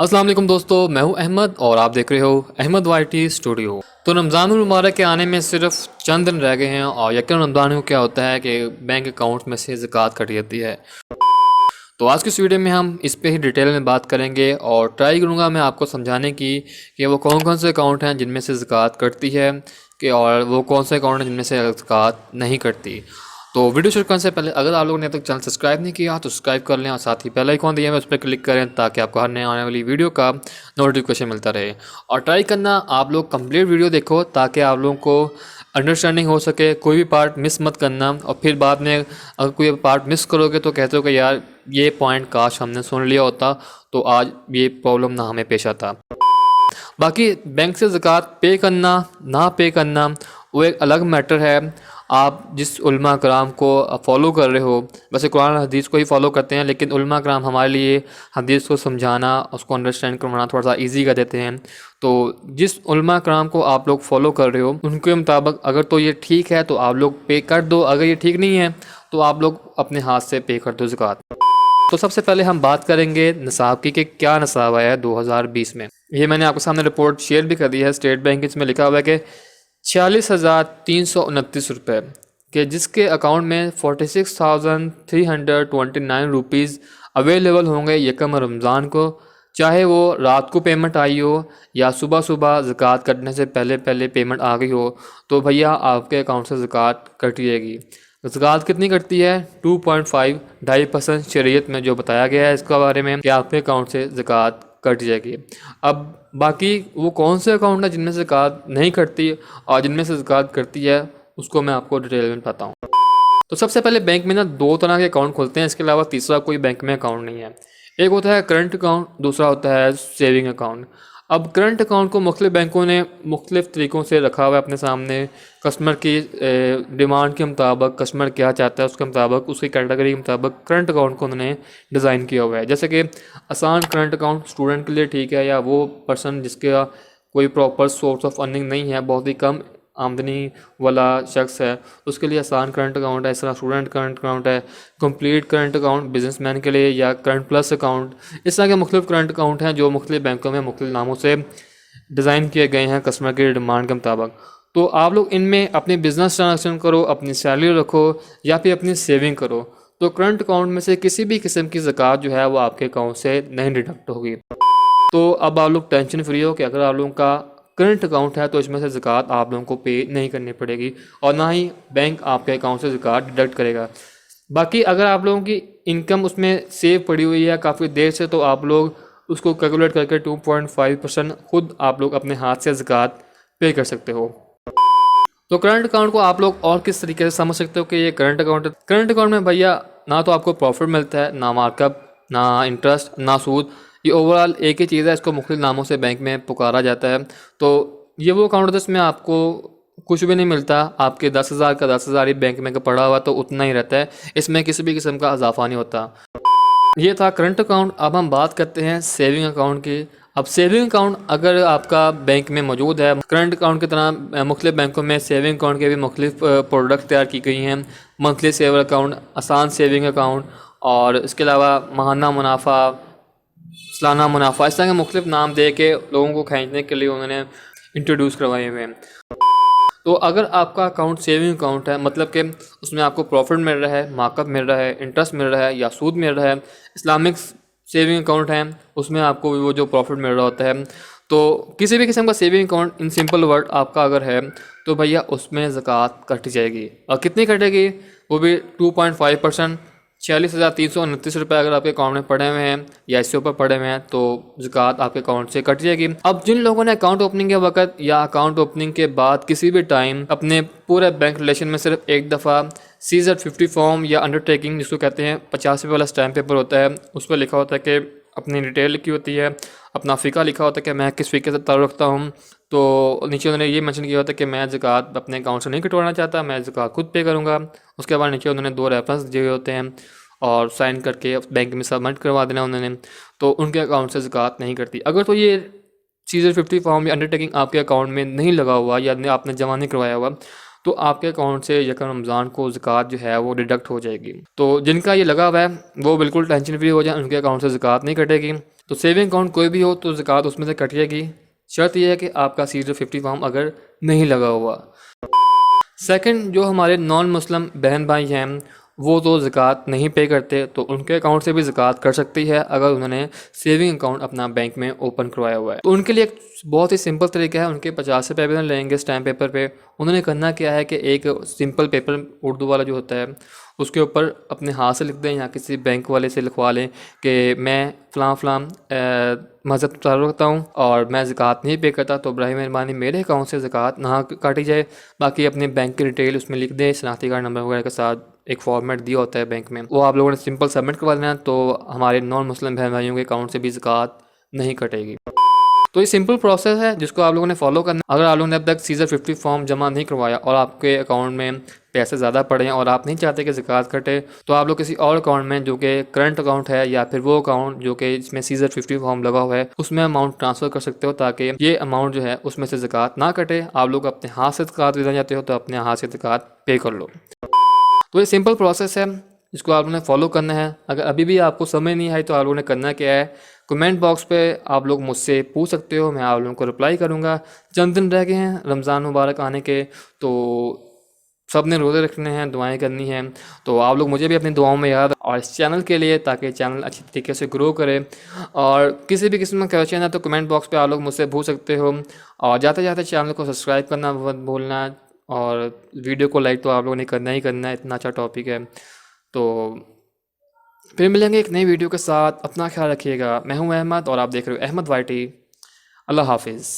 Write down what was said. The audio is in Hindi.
अस्सलाम वालेकुम दोस्तों, मैं हूं अहमद और आप देख रहे हो अहमद वाईटी स्टूडियो। तो रमज़ानुल मुबारक के आने में सिर्फ चंद दिन रह गए हैं और यकीन रमज़ान को क्या होता है कि बैंक अकाउंट में से ज़कात कट जाती है। तो आज की इस वीडियो में हम इस पे ही डिटेल में बात करेंगे और ट्राई करूँगा मैं आपको समझाने की कि वो कौन कौन से अकाउंट हैं जिनमें से ज़कात कटती है कि और वो कौन से अकाउंट हैं जिनमें से ज़कात नहीं कटती। तो वीडियो शुरू करने से पहले अगर आप लोगों ने अब तक चैनल सब्सक्राइब नहीं किया तो सब्सक्राइब कर लें और साथ ही बेल आइकॉन दिया है उस पर क्लिक करें ताकि आपको हर नए आने वाली वीडियो का नोटिफिकेशन मिलता रहे। और ट्राई करना आप लोग कंप्लीट वीडियो देखो ताकि आप लोगों को अंडरस्टैंडिंग हो सके, कोई भी पार्ट मिस मत करना और फिर बाद में अगर कोई पार्ट मिस करोगे तो कहते हो कि यार ये पॉइंट काश हमने सुन लिया होता तो आज ये प्रॉब्लम ना हमें पेश आता। बाकी बैंक से ज़कात पे करना ना पे करना वो एक अलग मैटर है। आप जिस उलमा कराम को फॉलो कर रहे हो, वैसे कुरान हदीस को ही फॉलो करते हैं लेकिन उलमा कराम हमारे लिए हदीस को समझाना उसको अंडरस्टैंड करवाना थोड़ा सा इजी कर देते हैं। तो जिस उलमा कराम को आप लोग फॉलो कर रहे हो उनके मुताबिक अगर तो ये ठीक है तो आप लोग पे कर दो, अगर ये ठीक नहीं है तो आप लोग अपने हाथ से पे कर दो ज़कात। तो सबसे पहले हम बात करेंगे निसाब की कि क्या निसाब आया है 2020 में। ये मैंने आपके सामने रिपोर्ट शेयर भी कर दी है। स्टेट बैंक इसमें लिखा हुआ है कि 46,329 रुपये के जिसके अकाउंट में 46,329 रुपीज़ अवेलेबल होंगे यकम रमज़ान को, चाहे वो रात को पेमेंट आई हो या सुबह सुबह ज़कात कटने से पहले पहले पेमेंट आ गई हो तो भैया आपके अकाउंट से ज़कात कट जाएगी। ज़कात कितनी कटती है? 2.5 2.5% शरीयत में जो बताया गया है इसके बारे में कि आपके अकाउंट से ज़कात कट जाएगी। अब बाकी वो कौन से अकाउंट है जिनमें से ज़कात नहीं कटती और जिनमें से ज़कात करती है उसको मैं आपको डिटेल में बताता हूँ। तो सबसे पहले बैंक में ना दो तरह के अकाउंट खोलते हैं, इसके अलावा तीसरा कोई बैंक में अकाउंट नहीं है। एक होता है करंट अकाउंट, दूसरा होता है सेविंग अकाउंट। अब करंट अकाउंट को मुख्तलिफ बैंकों ने मुख्तलिफ तरीक़ों से रखा हुआ है अपने सामने। कस्टमर की डिमांड के मुताबिक, कस्टमर क्या चाहता है उसके मुताबिक, उसकी कैटेगरी के मुताबिक करंट अकाउंट को उन्होंने डिज़ाइन किया हुआ है। जैसे कि आसान करंट अकाउंट स्टूडेंट के लिए ठीक है, या वो पर्सन जिसका कोई प्रॉपर सोर्स ऑफ अर्निंग नहीं है, बहुत ही कम आमदनी वाला शख्स है, उसके लिए आसान करंट अकाउंट है। इस तरह स्टूडेंट करंट अकाउंट है, कंप्लीट करंट अकाउंट बिजनेसमैन के लिए, या करंट प्लस अकाउंट। इस तरह के मुख्तलिफ करंट अकाउंट हैं जो मुख्तलिफ बैंकों में मुख्तलिफ नामों से डिज़ाइन किए गए हैं कस्टमर की डिमांड के मुताबिक। तो आप लोग इनमें अपनी बिजनेस ट्रांजेक्शन करो, अपनी सैलरी रखो या फिर अपनी सेविंग करो, तो करंट अकाउंट में से किसी भी किस्म की ज़कात जो है वो आपके अकाउंट से नहीं डिडक्ट होगी। तो अब आप लोग टेंशन फ्री हो कि अगर आप लोगों का करंट अकाउंट है तो इसमें से ज़कात आप लोगों को पे नहीं करनी पड़ेगी और ना ही बैंक आपके अकाउंट से ज़कात डिडक्ट करेगा। बाकी अगर आप लोगों की इनकम उसमें सेव पड़ी हुई है काफ़ी देर से तो आप लोग उसको कैलकुलेट करके 2.5% खुद आप लोग अपने हाथ से ज़कात पे कर सकते हो। तो करंट अकाउंट को आप लोग और किस तरीके से समझ सकते हो कि ये करंट अकाउंट है। करंट अकाउंट में भैया ना तो आपको प्रॉफिट मिलता है, ना मार्कअप, ना इंटरेस्ट, ना सूद। ये ओवरऑल एक ही चीज़ है, इसको मुख्तलिफ नामों से बैंक में पुकारा जाता है। तो ये वो अकाउंट है जिसमें आपको कुछ भी नहीं मिलता। आपके 10,000 का 10,000 ही बैंक में का पड़ा हुआ तो उतना ही रहता है, इसमें किसी भी किस्म का इजाफा नहीं होता। ये था करंट अकाउंट। अब हम बात करते हैं सेविंग अकाउंट की। अब सेविंग अकाउंट अगर आपका बैंक में मौजूद है, करंट अकाउंट की तरह मुख्तलिफ बैंकों में सेविंग अकाउंट के भी मुख्तलिफ प्रोडक्ट तैयार की गई हैं। मंथली सेवर अकाउंट, आसान सेविंग अकाउंट और इसके अलावा माहाना मुनाफा, सालाना मुनाफा, इस तरह के मुख्तलिफ नाम दे के लोगों को खींचने के लिए उन्होंने इंट्रोड्यूस करवाए हुए हैं। तो अगर आपका अकाउंट सेविंग अकाउंट है, मतलब कि उसमें आपको प्रॉफिट मिल रहा है, मार्कअप मिल रहा है, इंटरेस्ट मिल रहा है या सूद मिल रहा है, इस्लामिक सेविंग अकाउंट है उसमें आपको वो जो प्रॉफिट मिल रहा होता है, तो किसी भी किस्म का saving account in simple word आपका अगर है तो भैया उसमें ज़कात कट जाएगी। और कितनी कटेगी? वो भी 2.5%। 46,329 रुपये अगर आपके अकाउंट में पड़े हुए हैं या इससे ऊपर पड़े हुए हैं तो ज़कात आपके अकाउंट से कट जाएगी। अब जिन लोगों ने अकाउंट ओपनिंग के वक्त या अकाउंट ओपनिंग के बाद किसी भी टाइम अपने पूरे बैंक रिलेशन में सिर्फ एक दफ़ा CZ50 फॉर्म या अंडरटेकिंग जिसको कहते हैं 50 रुपये वाला स्टैम्प पेपर होता है, उस पर लिखा होता है कि अपनी डिटेल लिखी होती है, अपना फ़िका लिखा होता है कि मैं किस फ़िके से ताल्लुक़ रखता हूँ, तो नीचे उन्होंने ये मेंशन किया होता है कि मैं ज़कात अपने अकाउंट से नहीं कटवाना चाहता, मैं ज़कात खुद पे करूँगा। उसके बाद नीचे उन्होंने 2 रेफरेंस दिए होते हैं और साइन करके बैंक में सबमिट करवा देना उन्होंने, तो उनके अकाउंट से ज़कात नहीं करती। अगर तो ये CZ50 फॉर्म या अंडरटेकिंग आपके अकाउंट में नहीं लगा हुआ या आपने जमा नहीं करवाया हुआ तो आपके अकाउंट से यकम रमज़ान को ज़कात जो है वो डिडक्ट हो जाएगी। तो जिनका ये लगा हुआ है वो बिल्कुल टेंशन फ्री हो जाए, उनके अकाउंट से ज़कात नहीं कटेगी। तो सेविंग अकाउंट कोई भी हो तो ज़कात उसमें से कटेगी, शर्त यह है कि आपका C050 फॉर्म अगर नहीं लगा हुआ। सेकंड, जो हमारे नॉन मुस्लिम बहन भाई हैं वो तो ज़कात नहीं पे करते, तो उनके अकाउंट से भी ज़कात कर सकती है अगर उन्होंने सेविंग अकाउंट अपना बैंक में ओपन करवाया हुआ है। तो उनके लिए एक बहुत ही सिंपल तरीका है, उनके 50 रुपये भी लेंगे स्टैम्प पेपर पे। उन्होंने करना क्या है कि एक सिंपल पेपर उर्दू वाला जो होता है उसके ऊपर अपने हाथ से लिख दें या किसी बैंक वाले से लिखवा लें कि मैं फ़लाँ फ़लाँ मज़हब से ताल्लुक़ रखता हूँ और मैं ज़कात नहीं पे करता, तो बराए मेहरबानी मेरे अकाउंट से ज़कात ना काटी जाए। बाकी अपनी बैंक की डिटेल उसमें लिख दें, शनाख्ती कार्ड नंबर वगैरह के साथ एक फॉर्मेट दिया होता है बैंक में, वो आप लोगों ने सिंपल सबमिट करवा देना, तो हमारे नॉन मुस्लिम बहन भाइयों के अकाउंट से भी ज़कात नहीं कटेगी। तो ये सिंपल प्रोसेस है जिसको आप लोगों ने फॉलो करना है। अगर आप लोगों ने अब तक C050 फॉर्म जमा नहीं करवाया और आपके अकाउंट में पैसे ज़्यादा पड़े हैं और आप नहीं चाहते कि ज़कात कटे, तो आप लोग किसी और अकाउंट में जो कि करंट अकाउंट है या फिर वो अकाउंट जो कि इसमें C050 फॉर्म लगा हुआ है उसमें अमाउंट ट्रांसफ़र कर सकते हो, ताकि ये अमाउंट जो है उसमें से ज़कात ना कटे। आप लोग अपने हाथ से ज़कात देना चाहते हो तो अपने हाथ से ज़कात पे कर लो। तो ये सिंपल प्रोसेस है जिसको आप लोगों ने फॉलो करना है। अगर अभी भी आपको समझ नहीं आई तो आप लोगों ने करना क्या है, कमेंट बॉक्स पे आप लोग मुझसे पूछ सकते हो, मैं आप लोगों को रिप्लाई करूँगा। चंद दिन रह गए हैं रमज़ान मुबारक आने के, तो सब ने रोज़े रखने हैं, दुआएं करनी हैं, तो आप लोग मुझे भी अपनी दुआओं में याद और इस चैनल के लिए, ताकि चैनल अच्छी तरीके से ग्रो करे। और किसी भी किस्म का क्वेश्चन है तो कमेंट बॉक्स पे आप लोग मुझसे पूछ सकते हो। और जाते जाते चैनल को सब्सक्राइब करना मत भूलना, और वीडियो को लाइक तो आप लोगों ने करना ही करना है, इतना अच्छा टॉपिक है। तो फिर मिलेंगे एक नई वीडियो के साथ, अपना ख्याल रखिएगा। मैं हूं अहमद और आप देख रहे हो अहमद वाईटी। अल्लाह हाफिज़।